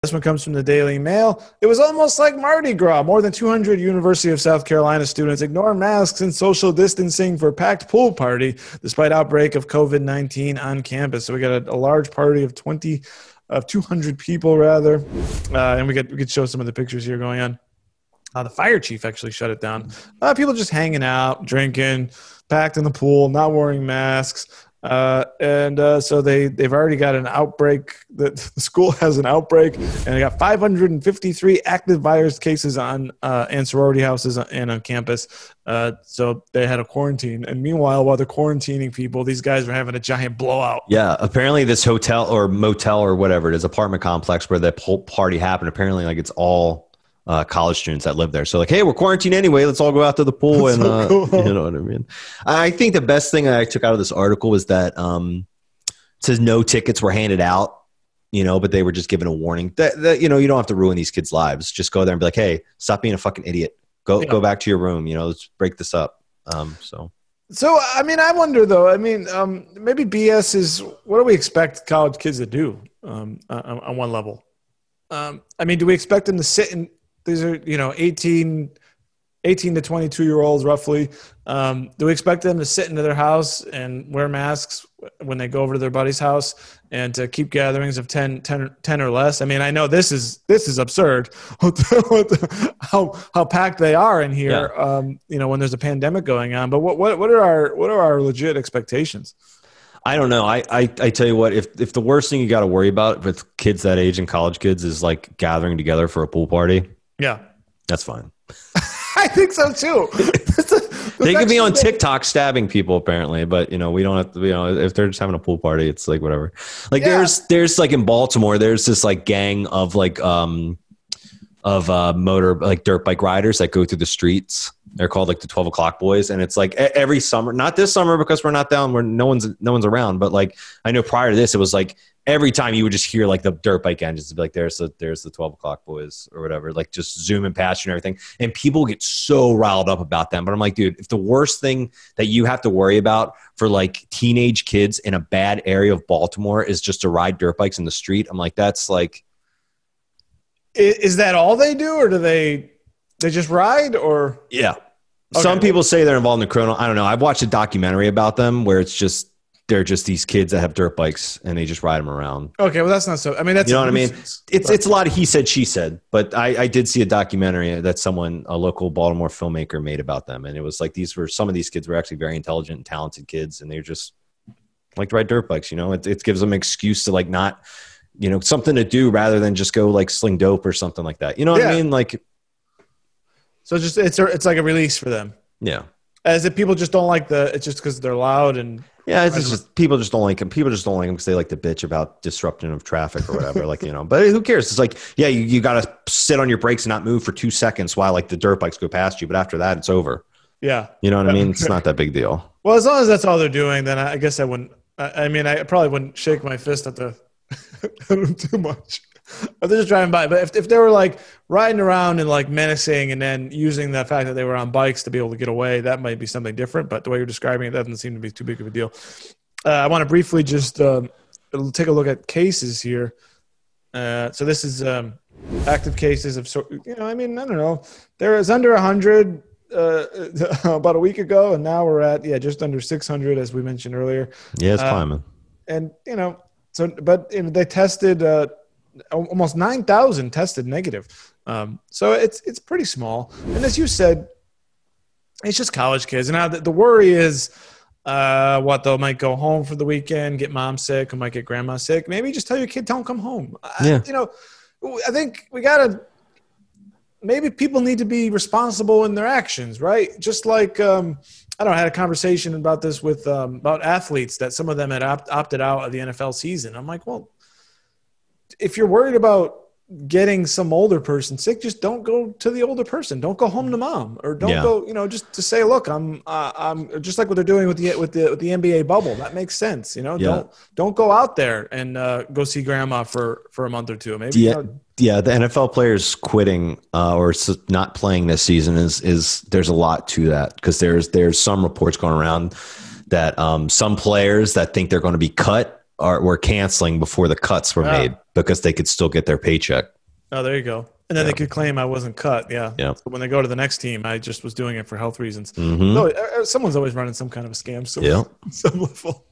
This one comes from the Daily Mail. It was almost like Mardi Gras. More than 200 University of South Carolina students ignored masks and social distancing for a packed pool party despite outbreak of COVID-19 on campus. So we got a large party of 200 people rather, and we could show some of the pictures here going on. The fire chief actually shut it down. People just hanging out, drinking, packed in the pool, not wearing masks. So they've already got an outbreak. The school has an outbreak, and they got 553 active virus cases on and sorority houses and on campus. So they had a quarantine. And meanwhile, while they're quarantining people, these guys were having a giant blowout. Yeah, apparently this hotel or motel or whatever it is, apartment complex where the whole party happened, apparently like it's all college students that live there. So like, hey, we're quarantined anyway. Let's all go out to the pool. And so cool. You know what I mean? I think the best thing I took out of this article was that it says no tickets were handed out, but they were just given a warning that you don't have to ruin these kids' lives. Just go there and be like, hey, stop being a fucking idiot. Go back to your room. Let's break this up. So I mean, I wonder though. I mean, maybe BS is what do we expect college kids to do on one level? I mean, do we expect them to sit in? These are, 18 to 22-year-olds roughly. Do we expect them to sit into their house and wear masks when they go over to their buddy's house and to keep gatherings of 10 or less? I mean, I know this is absurd how packed they are in here, when there's a pandemic going on. But what are our legit expectations? I don't know. I tell you what, if the worst thing you got to worry about with kids that age and college kids is like gathering together for a pool party. Yeah. That's fine. I think so too. They could be on TikTok stabbing people apparently, but we don't have to, if they're just having a pool party, it's like whatever. Like there's like in Baltimore, there's this like gang of like, motor, like dirt bike riders that go through the streets. They're called like the 12 o'clock boys. And it's like every summer, not this summer because we're not down where no one's around. But like, I know prior to this, it was like every time you would just hear like the dirt bike engines to be like, there's the 12 o'clock boys or whatever, like just zooming past you and everything. And people get so riled up about them. But I'm like, dude, if the worst thing that you have to worry about for like teenage kids in a bad area of Baltimore is just to ride dirt bikes in the street, I'm like, that's like. Is that all they do, or do they just ride, or? Yeah. Okay. Some people say they're involved in the criminal. I don't know. I've watched a documentary about them where they're just these kids that have dirt bikes and they just ride them around. Okay. Well, that's not so, I mean, that's, you know what I mean? It's a lot of he said, she said, but I did see a documentary that a local Baltimore filmmaker made about them. And it was like, some of these kids were actually very intelligent and talented kids. And they're just like to ride dirt bikes, it gives them an excuse to like not, something to do rather than just go like sling dope or something like that. You know what I mean? Like, so it's like a release for them. Yeah. As if people just don't like it's just because they're loud and. Yeah, it's just people just don't like them. People just don't like them because they like to bitch about disruption of traffic or whatever. Like, but who cares? It's like, yeah, you got to sit on your brakes and not move for 2 seconds while like the dirt bikes go past you. But after that, it's over. Yeah. You know what I mean? It's not that big deal. Well, as long as that's all they're doing, then I guess I wouldn't. I mean, I probably wouldn't shake my fist at them too much. They're just driving by. But if they were like riding around and like menacing and then using the fact that they were on bikes to be able to get away, that might be something different. But the way you're describing it, that doesn't seem to be too big of a deal. I want to briefly just take a look at cases here. So this is active cases of, I mean, I don't know. There is under 100 about a week ago, and now we're at, just under 600, as we mentioned earlier. Yeah, it's climbing. And, but they tested almost 9,000 tested negative. So it's pretty small. And as you said, it's just college kids. And now the worry is they might go home for the weekend, get mom sick, or might get grandma sick. Maybe just tell your kid, don't come home. Yeah. I think maybe people need to be responsible in their actions, right? Just like, I had a conversation about this with about athletes that some of them had opted out of the NFL season. I'm like, well, if you're worried about getting some older person sick, just don't go to the older person. Don't go home to mom, or don't go, just to say, look, I'm just like what they're doing with the NBA bubble. That makes sense. Don't go out there and go see grandma for a month or two. Maybe. Yeah. The NFL players quitting or not playing this season is there's a lot to that, because there's some reports going around that some players that think they're going to be cut were canceling before the cuts were made because they could still get their paycheck. Oh, there you go. And then they could claim I wasn't cut. Yeah. Yeah. So when they go to the next team, I just was doing it for health reasons. Mm-hmm. So someone's always running some kind of a scam. So Yeah. some level.